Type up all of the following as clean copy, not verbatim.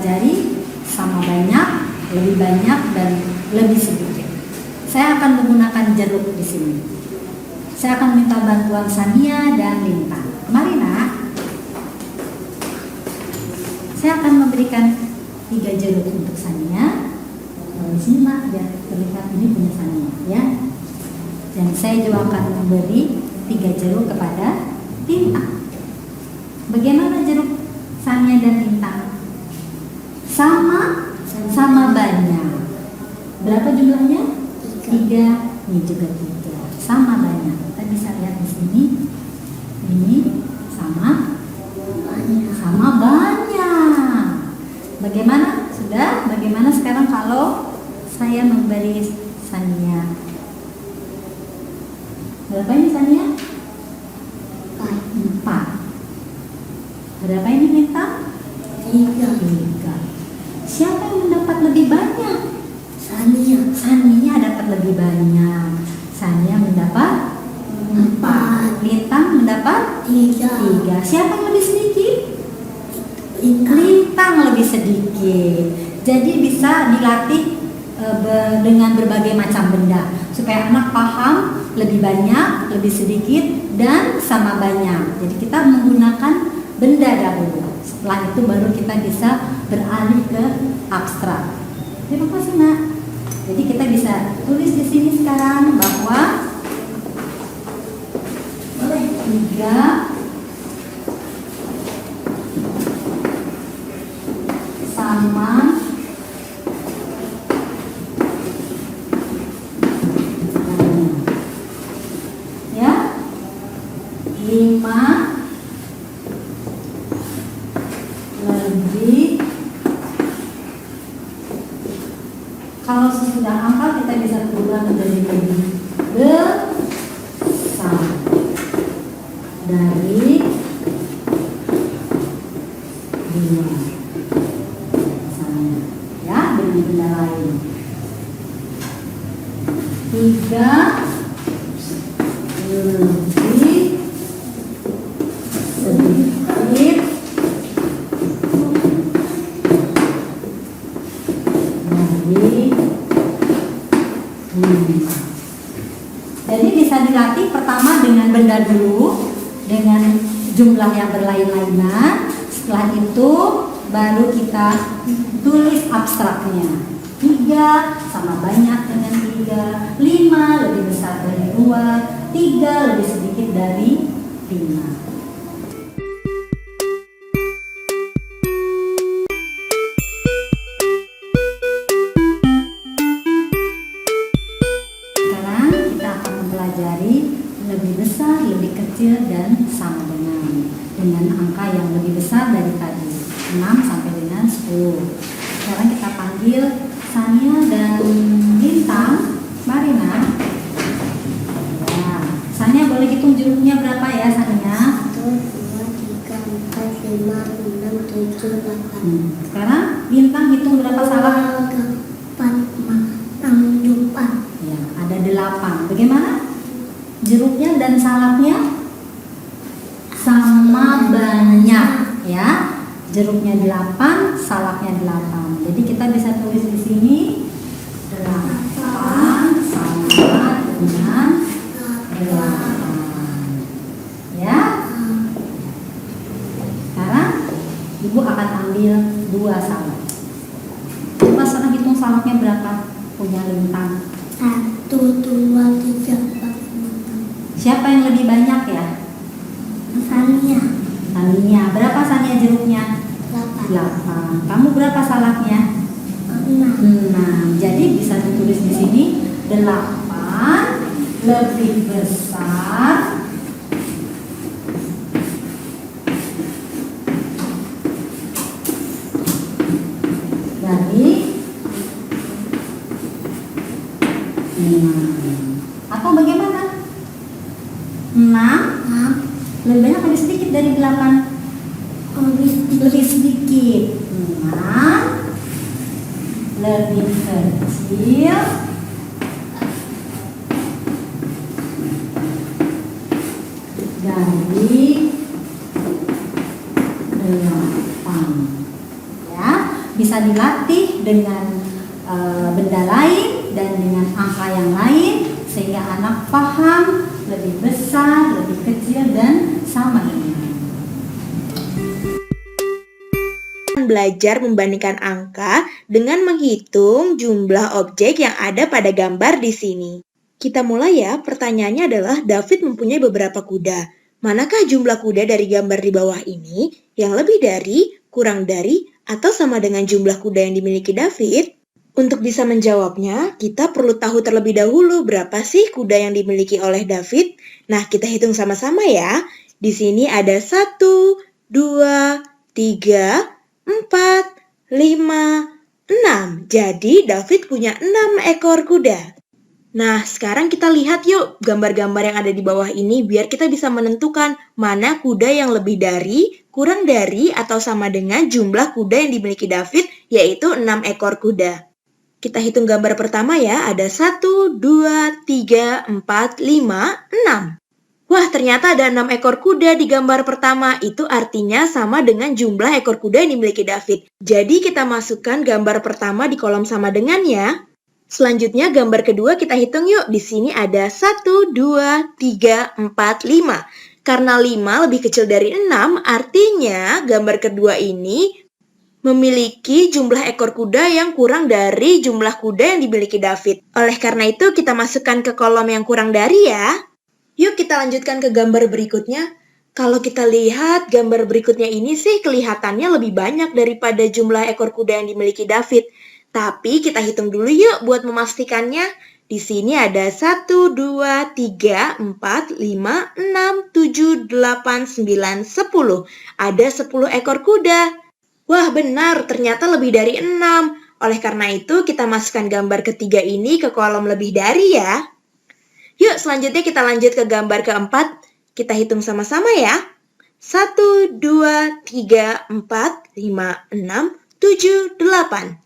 mempelajari sama banyak, lebih banyak, dan lebih sedikit. Saya akan menggunakan jeruk di sini. Saya akan minta bantuan Sania dan Lintang. Mari nak. Saya akan memberikan 3 jeruk untuk Sania. Di sini mak, biar terlihat ini punya Sania, ya. Dan saya juga akan memberi 3 jeruk kepada Lintang. Bagaimana jeruk Sania dan Lintang? Sama banyak. Berapa jumlahnya? 3. Ini juga 3. Sama banyak. Kita bisa lihat di sini. Ini sama banyak. Bagaimana? Sudah? Bagaimana sekarang kalau saya memberi Sania? Berapa ini Sania? 4. Berapa ini Lintang? 3. Siapa yang mendapat lebih banyak? Sania dapat lebih banyak. Sania mendapat 4. Lintang mendapat 3. Siapa yang lebih sedikit? Lintang lebih sedikit. Jadi bisa dilatih dengan berbagai macam benda supaya anak paham lebih banyak, lebih sedikit, dan sama banyak. Jadi kita menggunakan benda dahulu. Setelah itu baru kita bisa beralih ke abstrak. Terima kasih nak. Jadi kita bisa tulis di sini sekarang bahwa 3 sama ya 5 lebih. Kalau sesudah hafal kita bisa berubah menjadi lebih besar dari 2. Misalnya, ya, dengan benda lain. 3 lebih sedikit dari 5. Jadi bisa dilatih pertama dengan benda dulu, dengan jumlah yang berlain-lainan. Setelah itu baru kita tulis abstraknya. 3 sama banyak dengan 3, 5 lebih besar dari 2, 3 lebih sedikit dari 5. Sekarang kita akan mempelajari lebih besar, lebih kecil, dan sama dengan angka yang lebih besar dari tadi, 6 sampai dengan 10. Sekarang kita panggil Sania dan Lintang. Mari nak. Ya. Sania boleh hitung jeruknya berapa ya Sania? 1, 2, 3, 4, 5, 6, 7, 8. Sekarang Lintang hitung berapa salak? 4, 6, 4. Ya, ada 8. Bagaimana? Jeruknya dan salaknya sama banyak ya. Jeruknya 8, salaknya 8. Jadi kita bisa tulis di sini 8 sama dengan 8. Ya. Sekarang Ibu akan ambil 2 salak. Coba sekarang hitung salaknya berapa? Punya Lintang. 1, 2, 3, 4, 5. Siapa yang lebih banyak ya? Sania. Berapa Sania jeruknya? 8. Kamu berapa salaknya? 6. Jadi bisa ditulis di sini 8 lebih besar dari 6. Atau bagaimana? 6 lebih banyak lebih sedikit dari 8? Lebih sedikit. 6 lebih kecil dari 8. Ya, bisa dilatih dengan benda lain dan dengan angka yang lain sehingga anak paham lebih besar, lebih kecil dan sama dengan. Belajar membandingkan angka dengan menghitung jumlah objek yang ada pada gambar di sini. Kita mulai ya, pertanyaannya adalah David mempunyai beberapa kuda. Manakah jumlah kuda dari gambar di bawah ini yang lebih dari, kurang dari, atau sama dengan jumlah kuda yang dimiliki David? Untuk bisa menjawabnya, kita perlu tahu terlebih dahulu berapa sih kuda yang dimiliki oleh David. Nah, kita hitung sama-sama ya. Di sini ada 1, 2, 3, 4, 5, 6. Jadi David punya 6 ekor kuda. Nah, sekarang kita lihat yuk gambar-gambar yang ada di bawah ini biar kita bisa menentukan mana kuda yang lebih dari, kurang dari, atau sama dengan jumlah kuda yang dimiliki David, yaitu 6 ekor kuda. Kita hitung gambar pertama ya, ada 1, 2, 3, 4, 5, 6. Wah, ternyata ada 6 ekor kuda di gambar pertama. Itu artinya sama dengan jumlah ekor kuda yang dimiliki David. Jadi kita masukkan gambar pertama di kolom sama dengan ya. Selanjutnya gambar kedua kita hitung yuk. Di sini ada 1, 2, 3, 4, 5. Karena 5 lebih kecil dari 6, artinya gambar kedua ini memiliki jumlah ekor kuda yang kurang dari jumlah kuda yang dimiliki David. Oleh karena itu kita masukkan ke kolom yang kurang dari ya. Yuk kita lanjutkan ke gambar berikutnya. Kalau kita lihat gambar berikutnya ini sih kelihatannya lebih banyak daripada jumlah ekor kuda yang dimiliki David. Tapi kita hitung dulu yuk buat memastikannya. Di sini ada 1, 2, 3, 4, 5, 6, 7, 8, 9, 10. Ada 10 ekor kuda. Wah benar, ternyata lebih dari 6. Oleh karena itu kita masukkan gambar ketiga ini ke kolom lebih dari ya. Yuk selanjutnya kita lanjut ke gambar keempat. Kita hitung sama-sama ya. 1, 2, 3, 4, 5, 6, 7, 8.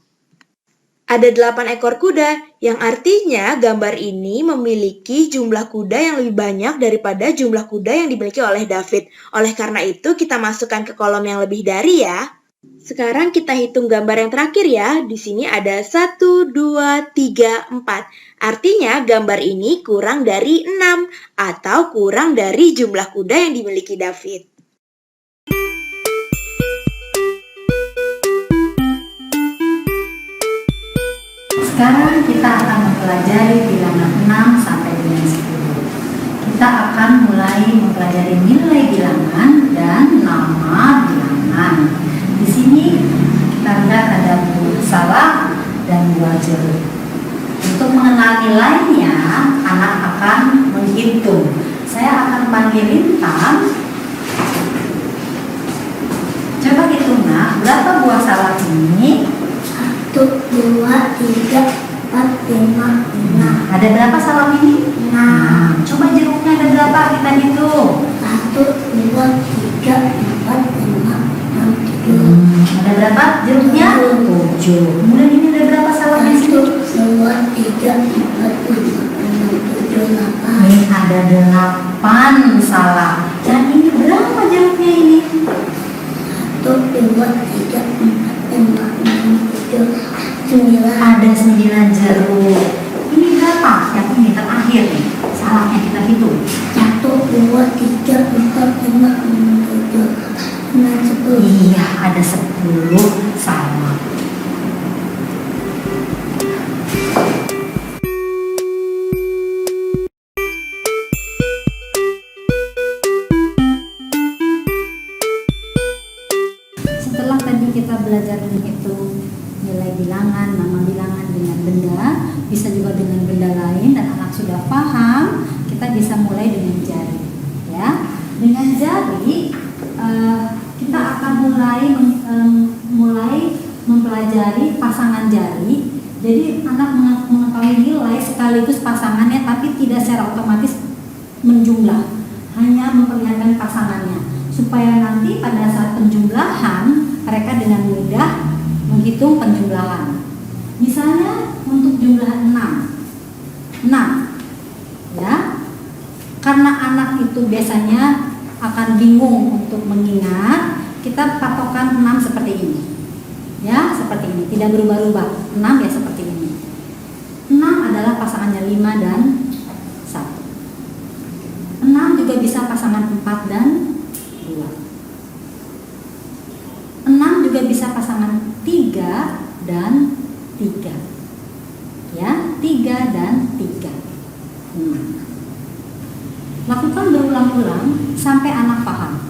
Ada 8 ekor kuda, yang artinya gambar ini memiliki jumlah kuda yang lebih banyak daripada jumlah kuda yang dimiliki oleh David. Oleh karena itu kita masukkan ke kolom yang lebih dari ya. Sekarang kita hitung gambar yang terakhir ya. Di sini ada 1, 2, 3, 4. Artinya gambar ini kurang dari 6 atau kurang dari jumlah kuda yang dimiliki David. Sekarang kita akan mempelajari bilangan 6 sampai dengan 10. Kita akan mulai mempelajari nilai bilangan dan nama bilangan. Di sini kita lihat ada buah salak dan buah jeruk. Untuk mengenal nilainya, anak akan menghitung. Saya akan panggil Intan. Coba hitung nak, berapa buah salak ini? 1, 2, 3, 4, 5, 6. Ada berapa salak ini? 6. Coba jeruknya ada berapa? Kita hitung. 1, 2, 3, 4, 5, 6, 7. Ada berapa jeruknya? 7. Kemudian ini ada berapa salaknya? 1, 2, 3, 4, 5, 6, 7, 8. Ini ada 8 salak. Dan ini berapa jeruknya ini? 1, 2, 3, 4, 5, 6, 7, 9. Ada 9 jeruk. Ini berapa? Yang ini terakhir nih. Salaknya kita hitung. 1, 2, 3, 4, 5, 6, 7, 9, 10. Iya, ada 10 salak. Setelah tadi kita belajar menghitung nilai bilangan, nama bilangan dengan benda, bisa juga dengan benda lain dan anak sudah paham, kita bisa mulai dengan jari. Ya, dengan jari kita akan mulai mempelajari pasangan jari. Jadi anak mengetahui nilai sekaligus pasangannya, tapi tidak secara otomatis menjumlah, hanya memperlihatkan pasangannya, supaya nanti pada saat penjumlahan mereka dengan mudah menghitung penjumlahan. Misalnya untuk jumlah 6 ya, karena anak itu biasanya akan bingung untuk mengingat, kita patokan 6 seperti ini. Ya, seperti ini, tidak berubah-ubah. 6 ya seperti ini. 6 adalah pasangannya 5 dan 1. 6 juga bisa pasangan 4 dan 2. 6 juga bisa pasangan 3 dan 3. Ya, 3 dan 3. 6. Lakukan berulang-ulang sampai anak paham.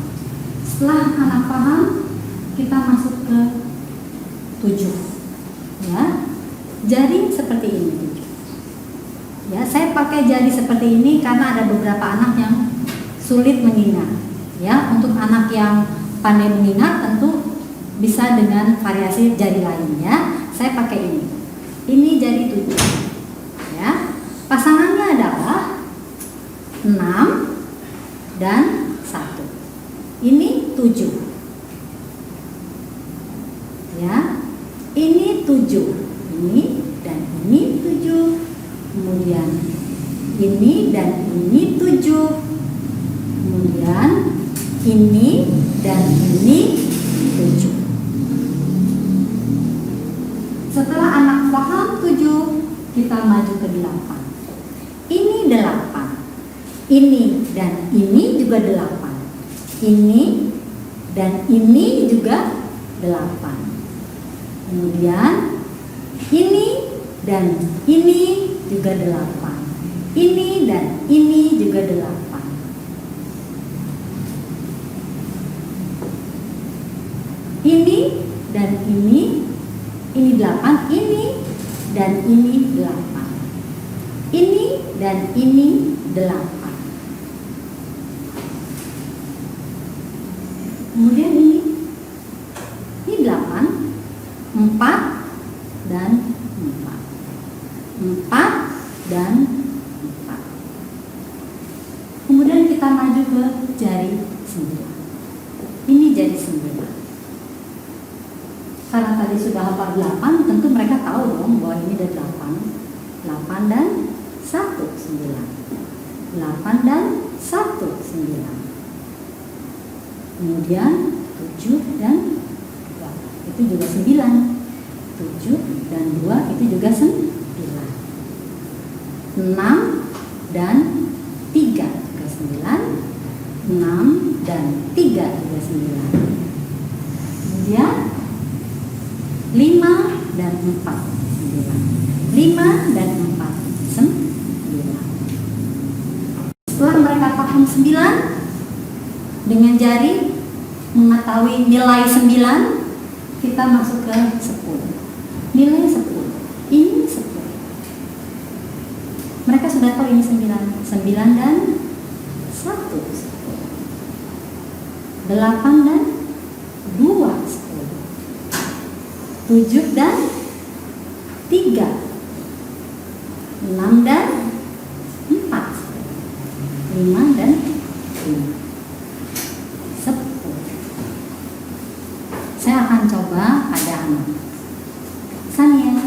Setelah anak paham, kita masuk ke 7. Ya. Jari seperti ini. Ya, saya pakai jari seperti ini karena ada beberapa anak yang sulit mengingat. Ya, untuk anak yang pandai mengingat tentu bisa dengan variasi jari lain ya. Saya pakai ini. Ini jari 7. Ya. Pasangannya adalah 6 dan 1. Ini 7. Ya. Ini 7. Ini dan ini 7. Kemudian ini dan ini 7. Kemudian ini dan ini 7. Setelah anak paham 7, kita maju ke 8. Ini 8. Ini dan ini juga 8. Ini dan ini juga 8. Kemudian ini dan ini juga 8. Ini dan ini juga 8. Ini dan ini 8. Ini dan ini 8. Ini dan ini 8. Kemudian ini 8, 4 dan 4. 4 dan 4. Kemudian kita maju ke jari 9. Ini jari 9. Karena tadi sudah hafal 8, tentu mereka tahu dong bahwa ini ada 8. 8 dan 1, 9. 8 dan 1, 9. Kemudian 7 dan 2, itu juga 9. 7 dan 2 itu juga 9. 6 dan 3 juga 9. 6 dan 3 juga 9. Kemudian 5 dan 4, 9. 5 dan 4, 9. Setelah mereka paham 9, dengan jari mengetahui nilai 9, kita masuk ke 10. Nilai 10. Ini 10. Mereka sudah tahu ini 9. 9 dan 1, 10. 8 dan 2, 10. 7 dan 3. 6 dan 4. 5 dan 5. 10. Saya akan coba pada anak. Sania.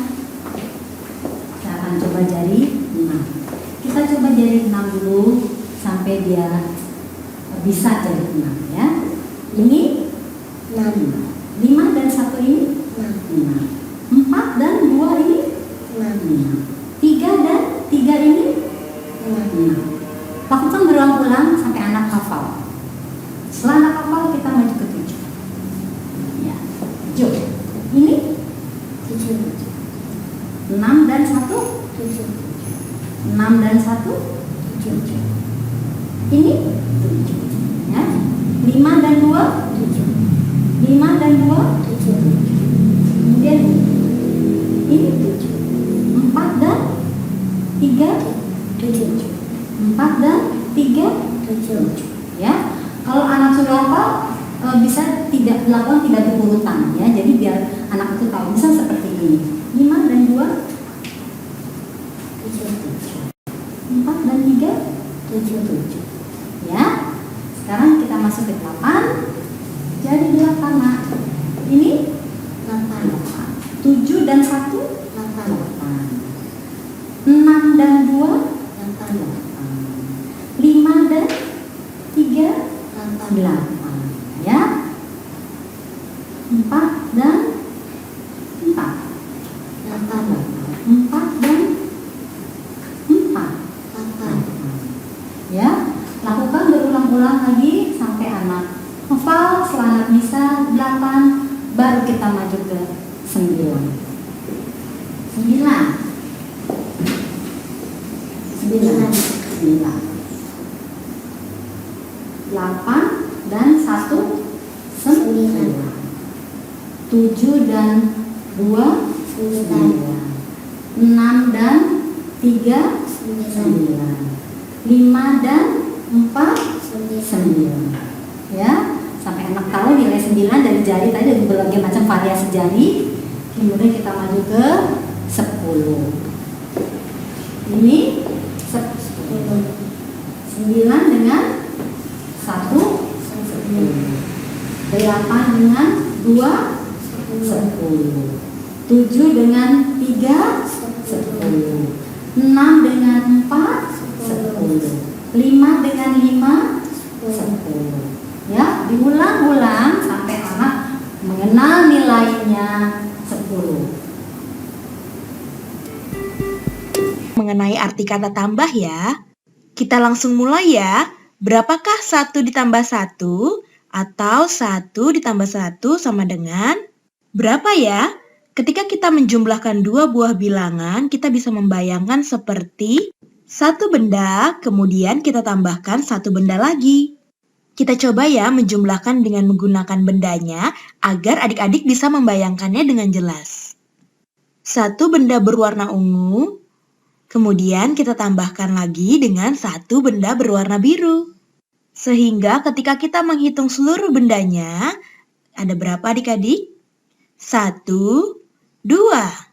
Saya akan coba jari 6. Kita coba jari 6 dulu sampai dia bisa jari 6 ya. Ini 6. 5 dan 1 ini 6. 4 dan 2 ini 6. 3 dan 3 ini 6. Lakukan berulang-ulang sampai anak hafal. Setelah anak hafal, kita maju ke 7. Ya, 7. Ini 7. 6 dan 1 7. 6 dan 1 7. Ini 7. Ya. 5 dan 2 7. 5 dan 2 7. Kemudian ini 7. 4 dan 3 7. 4 dan 3 7. Ya. Kalau anak sudah hafal bisa tidak dilakukan tidak berurutan ya. Jadi biar anak itu tahu bisa seperti ini. 5 dan 2 7. 4 dan 3 7. Ya. Sekarang kita masuk ke 8. Jadi 8 nak. Ini 8. 7 dan 1 8. 6 dan 2 8. 5 dan 3 8. Ya. 4 dan Lakukan berulang-ulang lagi sampai anak hafal selangat misa 8, baru kita maju ke 9. 8 dan 1 9. 7 dan 2 9. 6 dan 3 9. 5 dan 4 9. Ya, sampai anak tahu nilai 9 dari jari tadi ada berbagai macam variasi jari. Kemudian kita maju ke 10. Ini 10. 9 dengan 1 10. 8 dengan 2 10. 7 dengan 3 10. 6 dengan 4 10. 5 dengan 5 10. Ya, diulang-ulang sampai anak mengenal nilainya 10. Mengenai arti kata tambah ya. Kita langsung mulai ya. Berapakah 1 ditambah 1 atau 1 ditambah 1 sama dengan berapa ya? Ketika kita menjumlahkan dua buah bilangan, kita bisa membayangkan seperti satu benda, kemudian kita tambahkan satu benda lagi. Kita coba ya menjumlahkan dengan menggunakan bendanya agar adik-adik bisa membayangkannya dengan jelas. Satu benda berwarna ungu, kemudian kita tambahkan lagi dengan satu benda berwarna biru. Sehingga ketika kita menghitung seluruh bendanya, ada berapa adik-adik? 1, 2.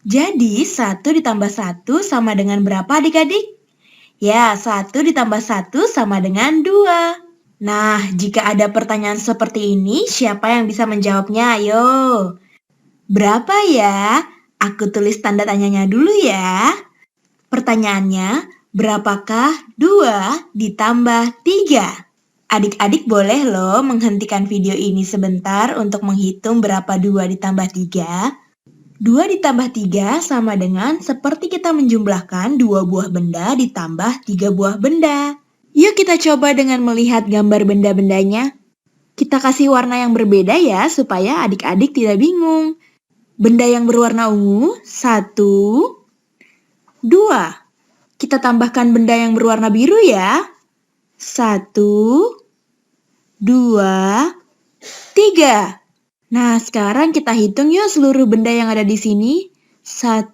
Jadi 1 ditambah 1 sama dengan berapa adik-adik? Ya, 1 ditambah 1 sama dengan 2. Nah, jika ada pertanyaan seperti ini, siapa yang bisa menjawabnya? Ayo. Berapa ya? Aku tulis tanda tanyanya dulu ya. Pertanyaannya, berapakah 2 ditambah 3? Adik-adik boleh loh menghentikan video ini sebentar untuk menghitung berapa 2 ditambah 3. 2 ditambah 3 sama dengan seperti kita menjumlahkan 2 buah benda ditambah 3 buah benda. Yuk kita coba dengan melihat gambar benda-bendanya. Kita kasih warna yang berbeda ya, supaya adik-adik tidak bingung. Benda yang berwarna ungu, 1, 2. Kita tambahkan benda yang berwarna biru ya. 1, 2, 3. Nah, sekarang kita hitung yuk seluruh benda yang ada di sini. 1,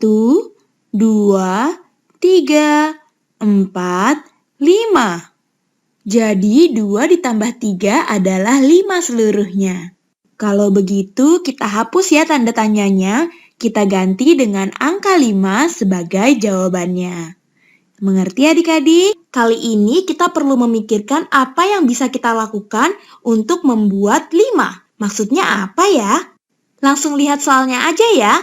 2, 3, 4, 5. Jadi 2 ditambah 3 adalah 5 seluruhnya. Kalau begitu kita hapus ya tanda tanyanya. Kita ganti dengan angka 5 sebagai jawabannya. Mengerti adik-adik? Kali ini kita perlu memikirkan apa yang bisa kita lakukan untuk membuat 5. Maksudnya apa ya? Langsung lihat soalnya aja ya.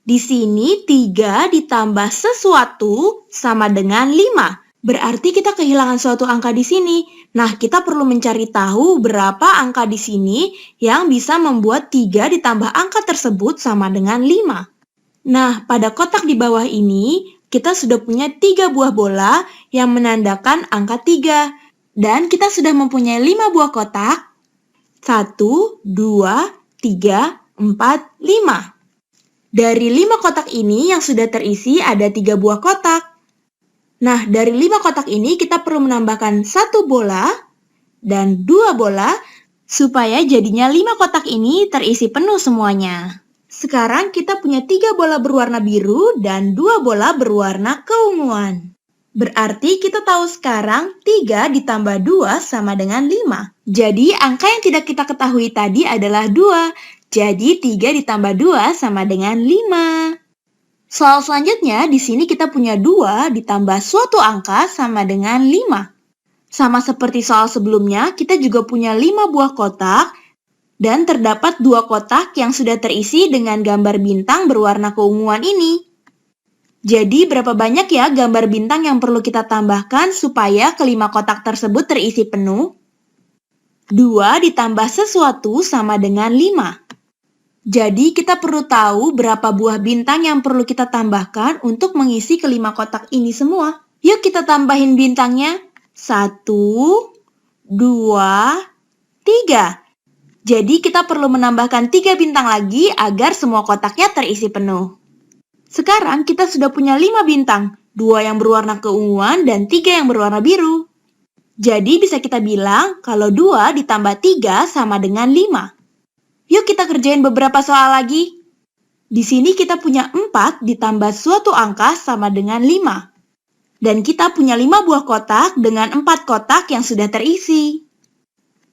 Di sini 3 ditambah sesuatu sama dengan 5. Berarti kita kehilangan suatu angka di sini. Nah, kita perlu mencari tahu berapa angka di sini yang bisa membuat 3 ditambah angka tersebut sama dengan 5. Nah, pada kotak di bawah ini, kita sudah punya 3 buah bola yang menandakan angka 3. Dan kita sudah mempunyai 5 buah kotak. 1, 2, 3, 4, 5. Dari 5 kotak ini yang sudah terisi ada 3 buah kotak. Nah, dari 5 kotak ini kita perlu menambahkan 1 bola dan 2 bola supaya jadinya 5 kotak ini terisi penuh semuanya. Sekarang kita punya 3 bola berwarna biru dan 2 bola berwarna keunguan. Berarti kita tahu sekarang 3 ditambah 2 sama dengan 5. Jadi angka yang tidak kita ketahui tadi adalah 2. Jadi 3 ditambah 2 sama dengan 5. Soal selanjutnya, di sini kita punya 2 ditambah suatu angka sama dengan 5. Sama seperti soal sebelumnya, kita juga punya 5 buah kotak dan terdapat 2 kotak yang sudah terisi dengan gambar bintang berwarna keunguan ini. Jadi berapa banyak ya gambar bintang yang perlu kita tambahkan supaya kelima kotak tersebut terisi penuh? 2 ditambah sesuatu sama dengan 5. Jadi kita perlu tahu berapa buah bintang yang perlu kita tambahkan untuk mengisi kelima kotak ini semua. Yuk kita tambahin bintangnya. 1, 2, 3. Jadi kita perlu menambahkan 3 bintang lagi agar semua kotaknya terisi penuh. Sekarang kita sudah punya 5 bintang, 2 yang berwarna keunguan dan 3 yang berwarna biru. Jadi bisa kita bilang kalau 2 ditambah 3 sama dengan 5. Yuk kita kerjain beberapa soal lagi. Di sini kita punya 4 ditambah suatu angka sama dengan 5. Dan kita punya 5 buah kotak dengan 4 kotak yang sudah terisi.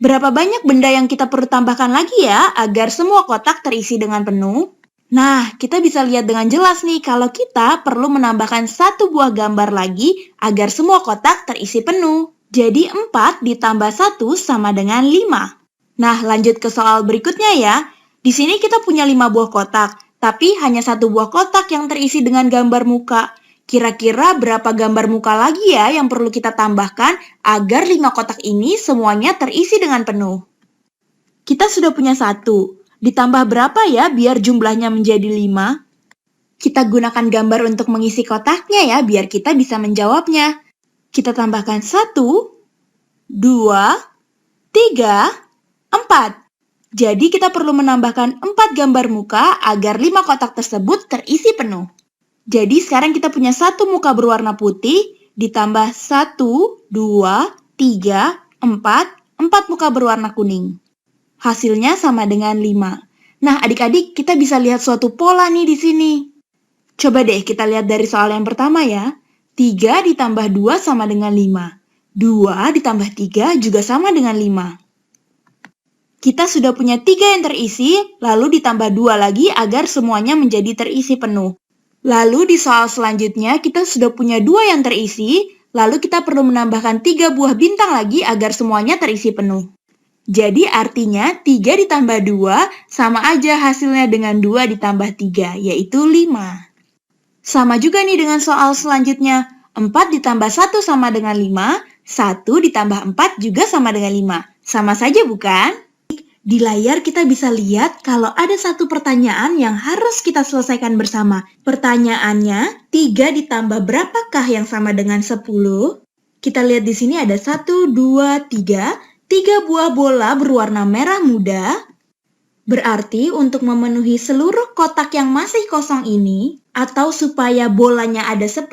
Berapa banyak benda yang kita perlu tambahkan lagi ya agar semua kotak terisi dengan penuh? Nah, kita bisa lihat dengan jelas nih kalau kita perlu menambahkan 1 buah gambar lagi agar semua kotak terisi penuh. Jadi 4 ditambah 1 sama dengan 5. Nah, lanjut ke soal berikutnya ya. Di sini kita punya 5 buah kotak, tapi hanya 1 buah kotak yang terisi dengan gambar muka. Kira-kira berapa gambar muka lagi ya yang perlu kita tambahkan agar 5 kotak ini semuanya terisi dengan penuh? Kita sudah punya 1. Ditambah berapa ya biar jumlahnya menjadi 5? Kita gunakan gambar untuk mengisi kotaknya ya biar kita bisa menjawabnya. Kita tambahkan 1, 2, 3, 4. Jadi kita perlu menambahkan 4 gambar muka agar 5 kotak tersebut terisi penuh. Jadi sekarang kita punya 1 muka berwarna putih, ditambah 1, 2, 3, 4 muka berwarna kuning. Hasilnya sama dengan 5. Nah adik-adik kita bisa lihat suatu pola nih di sini. Coba deh kita lihat dari soal yang pertama ya. 3 ditambah 2 sama dengan 5. 2 ditambah 3 juga sama dengan 5. Kita sudah punya 3 yang terisi, lalu ditambah 2 lagi agar semuanya menjadi terisi penuh. Lalu di soal selanjutnya kita sudah punya 2 yang terisi, lalu kita perlu menambahkan 3 buah bintang lagi agar semuanya terisi penuh. Jadi artinya 3 ditambah 2 sama aja hasilnya dengan 2 ditambah 3, yaitu 5. Sama juga nih dengan soal selanjutnya, 4 ditambah 1 sama dengan 5, 1 ditambah 4 juga sama dengan 5. Sama saja bukan? Di layar kita bisa lihat kalau ada satu pertanyaan yang harus kita selesaikan bersama. Pertanyaannya, 3 ditambah berapakah yang sama dengan 10? Kita lihat di sini ada 1, 2, 3. 3 buah bola berwarna merah muda. Berarti untuk memenuhi seluruh kotak yang masih kosong ini, atau supaya bolanya ada 10,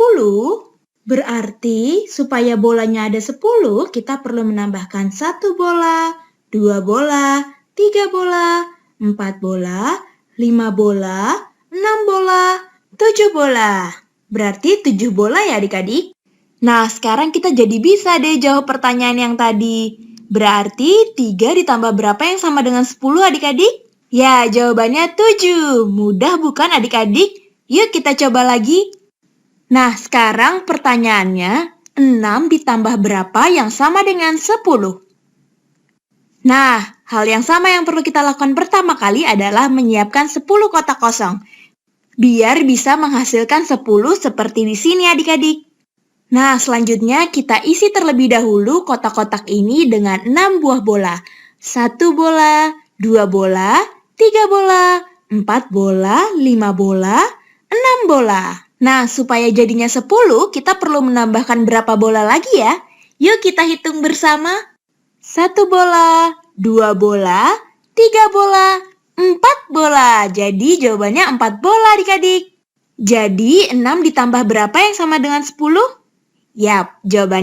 berarti supaya bolanya ada 10, kita perlu menambahkan 1 bola, 2 bola, 3 bola, 4 bola, 5 bola, 6 bola, 7 bola. Berarti 7 bola ya adik-adik? Nah, sekarang kita jadi bisa deh jawab pertanyaan yang tadi. Berarti 3 ditambah berapa yang sama dengan 10 adik-adik? Ya, jawabannya 7. Mudah bukan adik-adik? Yuk kita coba lagi. Nah, sekarang pertanyaannya, 6 ditambah berapa yang sama dengan 10? Nah, hal yang sama yang perlu kita lakukan pertama kali adalah menyiapkan 10 kotak kosong. Biar bisa menghasilkan 10 seperti di sini adik-adik. Nah, selanjutnya kita isi terlebih dahulu kotak-kotak ini dengan 6 buah bola. 1 bola, 2 bola, 3 bola, 4 bola, 5 bola, 6 bola. Nah, supaya jadinya 10, kita perlu menambahkan berapa bola lagi ya? Yuk kita hitung bersama. 1 bola, 2 bola, 3 bola, 4 bola. Jadi jawabannya 4 bola adik-adik. Jadi 6 ditambah berapa yang sama dengan 10? Yap, jawabannya